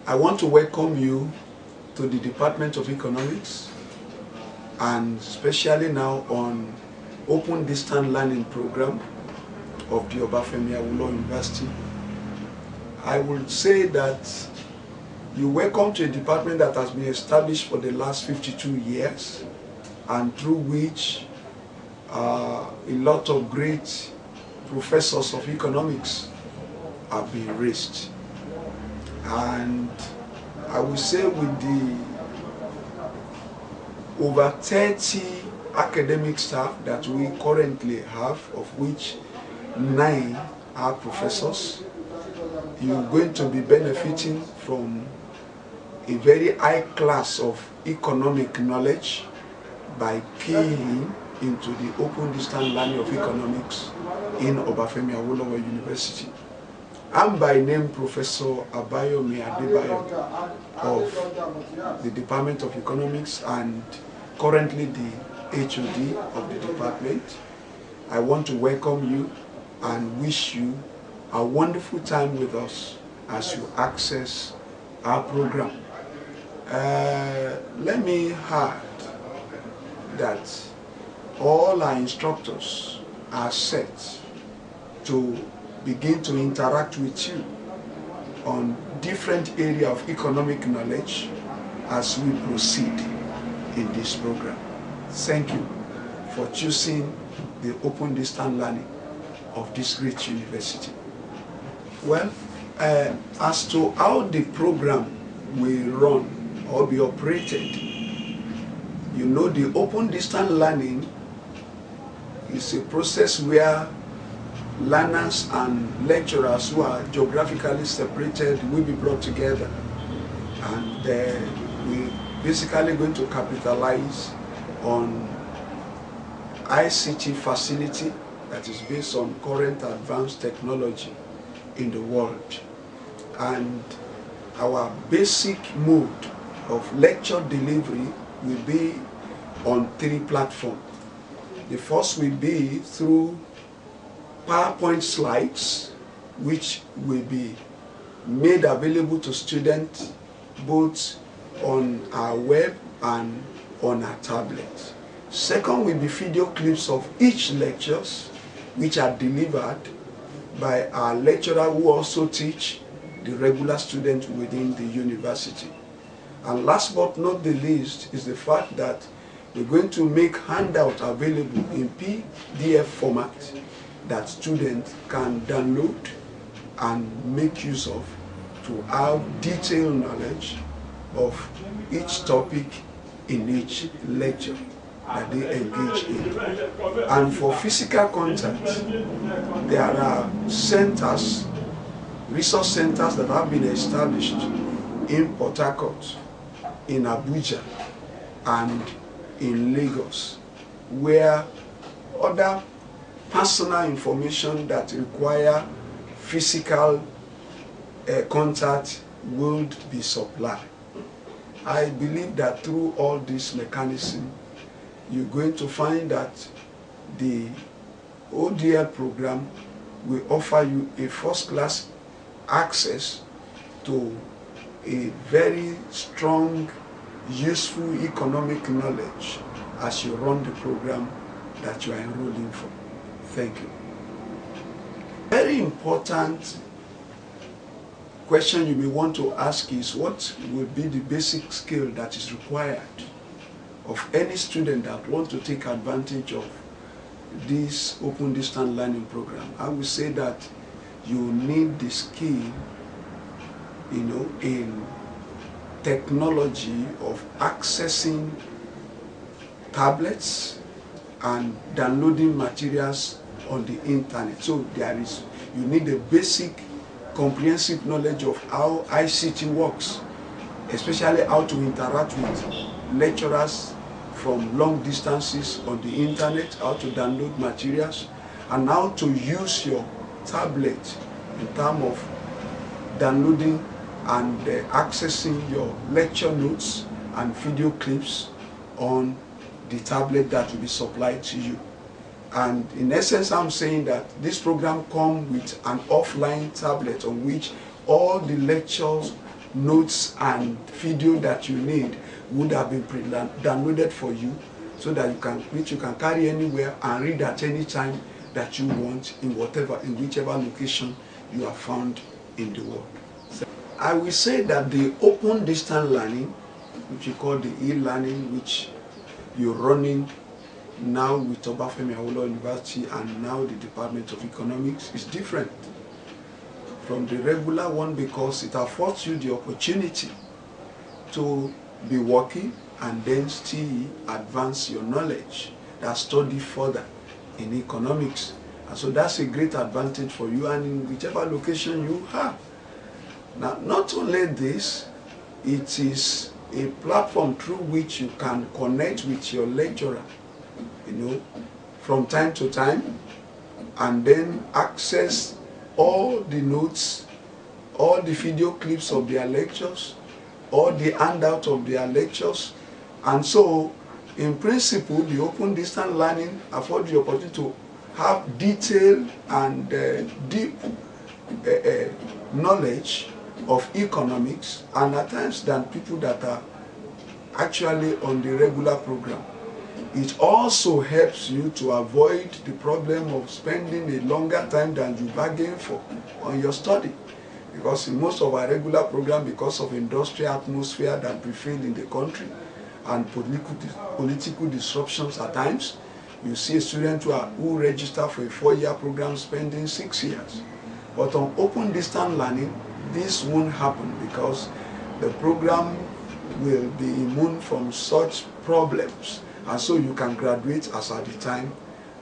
I want to welcome you to the Department of Economics, and especially now on Open Distance Learning Program of the Obafemi Awolowo University. I would say that you welcome to a department that has been established for the last 52 years and through which a lot of great professors of economics have been raised. And I would say with the over 30 academic staff that we currently have, of which 9 are professors, you're going to be benefiting from a very high class of economic knowledge by keying into the open distance learning of economics in Obafemi Awolowo University. I'm by name Professor Abayomi Adebayo of the Department of Economics and currently the HOD of the department. I want to welcome you and wish you a wonderful time with us as you access our program. Let me add that all our instructors are set to begin to interact with you on different areas of economic knowledge as we proceed in this program. Thank you for choosing the open distance learning of this great university. Well, as to how the program will run or be operated, you know, the open distance learning is a process where learners and lecturers who are geographically separated will be brought together, and we're basically going to capitalize on ICT facility that is based on current advanced technology in the world. And our basic mode of lecture delivery will be on 3 platforms. The first will be through PowerPoint slides, which will be made available to students both on our web and on our tablet. Second will be video clips of each lectures, which are delivered by our lecturer who also teach the regular students within the university. And last but not the least is the fact that we're going to make handouts available in PDF format that students can download and make use of to have detailed knowledge of each topic in each lecture that they engage in. And for physical content, there are centers, resource centers that have been established in Port Harcourt, in Abuja, and in Lagos, where other personal information that require physical contact will be supplied. I believe that through all this mechanism, you're going to find that the ODL program will offer you a first-class access to a very strong, useful economic knowledge as you run the program that you are enrolling for. Thank you. Very important question you may want to ask is, what will be the basic skill that is required of any student that wants to take advantage of this open distance learning program? I will say that you need the skill, in technology of accessing tablets and downloading materials on the internet. So you need a basic comprehensive knowledge of how ICT works, especially how to interact with lecturers from long distances on the internet, how to download materials, and how to use your tablet in terms of downloading and accessing your lecture notes and video clips on the tablet that will be supplied to you. And in essence, I'm saying that this program comes with an offline tablet on which all the lectures notes and video that you need would have been downloaded for you, so that you can carry anywhere and read at any time that you want in whichever location you are found in the world. So I will say that the open distance learning, which you call the e-learning, which you're running now with Obafemi Awolowo University and now the Department of Economics, is different from the regular one, because it affords you the opportunity to be working and then still advance your knowledge, that study further in economics. And so that's a great advantage for you, and in whichever location you have. Now, not only this, it is a platform through which you can connect with your lecturer, from time to time, and then access all the notes, all the video clips of their lectures, all the handout of their lectures. And so, in principle, the open distance learning affords the opportunity to have detailed and deep knowledge of economics, and at times than people that are actually on the regular program. It also helps you to avoid the problem of spending a longer time than you bargained for on your study. Because in most of our regular program, because of industrial atmosphere that prevail in the country and political disruptions at times, you see a student who register for a 4-year program spending 6 years. But on open distance learning, this won't happen, because the program will be immune from such problems. And so you can graduate as at the time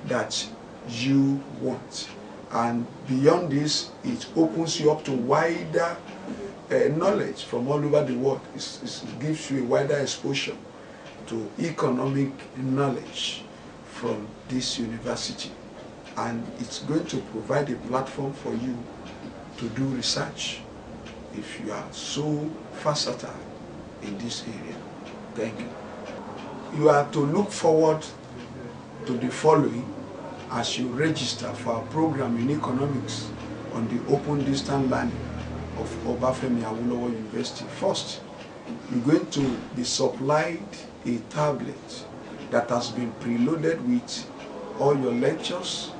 that you want. And beyond this, it opens you up to wider knowledge from all over the world. It gives you a wider exposure to economic knowledge from this university. And it's going to provide a platform for you to do research if you are so versatile in this area. Thank you. You are to look forward to the following as you register for our program in economics on the open distance learning of Obafemi Awolowo University. First, you're going to be supplied a tablet that has been preloaded with all your lectures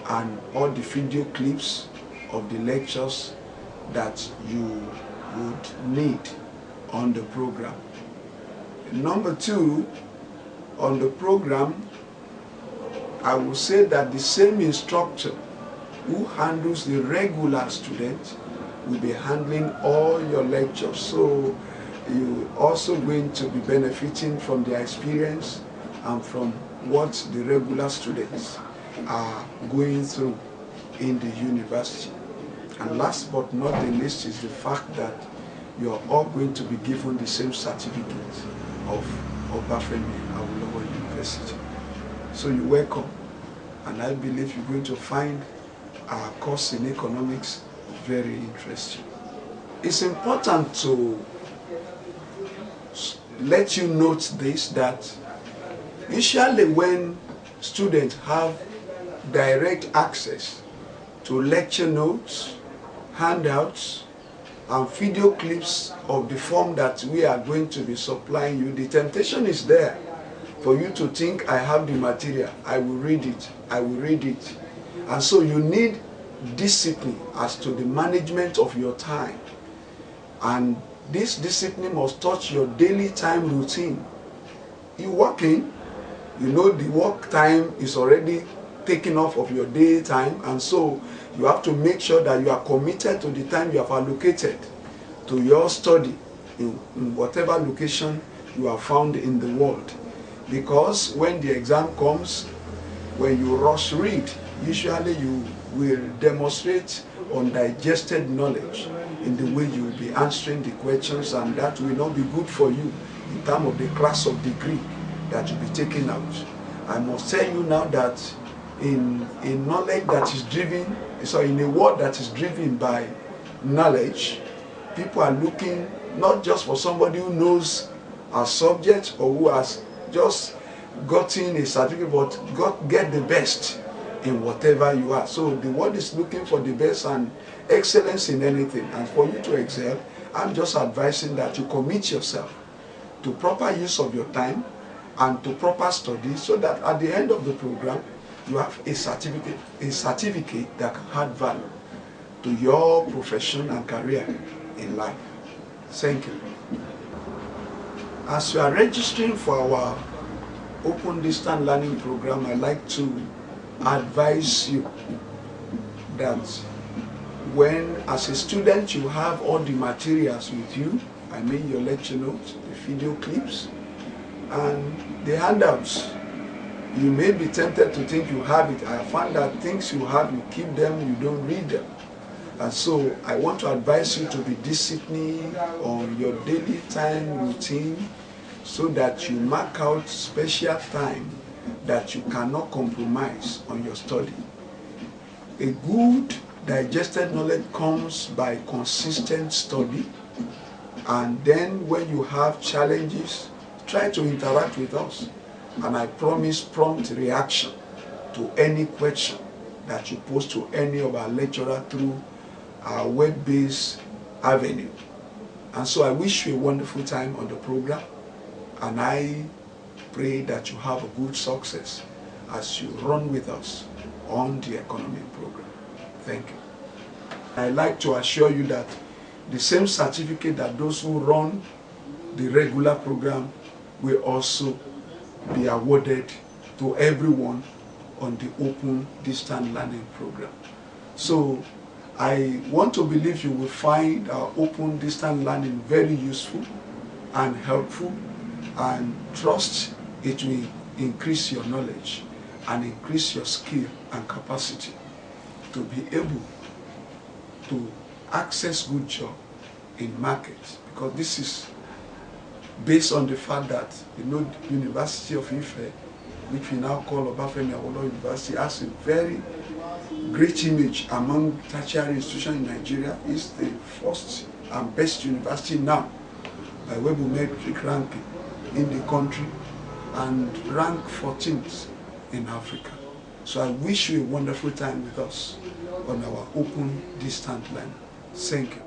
and all the video clips of the lectures that you would need on the program. Number two, on the program, I will say that the same instructor who handles the regular student will be handling all your lectures. So you're also going to be benefiting from their experience and from what the regular students are going through in the university. And last but not the least is the fact that you are all going to be given the same certificate of Obafemi Awolowo University. So you're welcome, and I believe you're going to find our course in economics very interesting. It's important to let you note this, that usually when students have direct access to lecture notes, handouts, and video clips of the form that we are going to be supplying you, the temptation is there for you to think, I have the material, I will read it, I will read it. And so you need discipline as to the management of your time. And this discipline must touch your daily time routine. You working, you know the work time is already taken off of your day time, and so you have to make sure that you are committed to the time you have allocated to your study in whatever location you are found in the world. Because when the exam comes, when you rush read, usually you will demonstrate undigested knowledge in the way you will be answering the questions, and that will not be good for you in terms of the class of degree that you'll be taking out. I must tell you now that in a knowledge that is driven, so in a world that is driven by knowledge, people are looking not just for somebody who knows a subject or who has just gotten a certificate, but get the best in whatever you are. So the world is looking for the best and excellence in anything. And for you to excel, I'm just advising that you commit yourself to proper use of your time and to proper study, so that at the end of the program you have a certificate that can add value to your profession and career in life. Thank you. As you are registering for our Open Distance Learning Program, I'd like to advise you that when, as a student, you have all the materials with you, I mean your lecture notes, the video clips, and the handouts. You may be tempted to think you have it. I found that things you have, you keep them, you don't read them. And so I want to advise you to be disciplined on your daily time routine, so that you mark out special time that you cannot compromise on your study. A good digested knowledge comes by consistent study, and then when you have challenges, try to interact with us, and I promise prompt reaction to any question that you pose to any of our lecturers through our web-based avenue. And so I wish you a wonderful time on the program, and I pray that you have a good success as you run with us on the economic program. Thank you. I'd like to assure you that the same certificate that those who run the regular program will also be awarded to everyone on the Open Distance Learning Program. So I want to believe you will find our Open Distance Learning very useful and helpful, and trust it will increase your knowledge and increase your skill and capacity to be able to access good job in markets, because this is based on the fact that, you know, the University of Ife, which we now call Obafemi Awolowo University, has a very great image among tertiary institutions in Nigeria. Is the first and best university now by Webometric ranking in the country, and rank 14th in Africa. So I wish you a wonderful time with us on our Open Distance Learning. Thank you.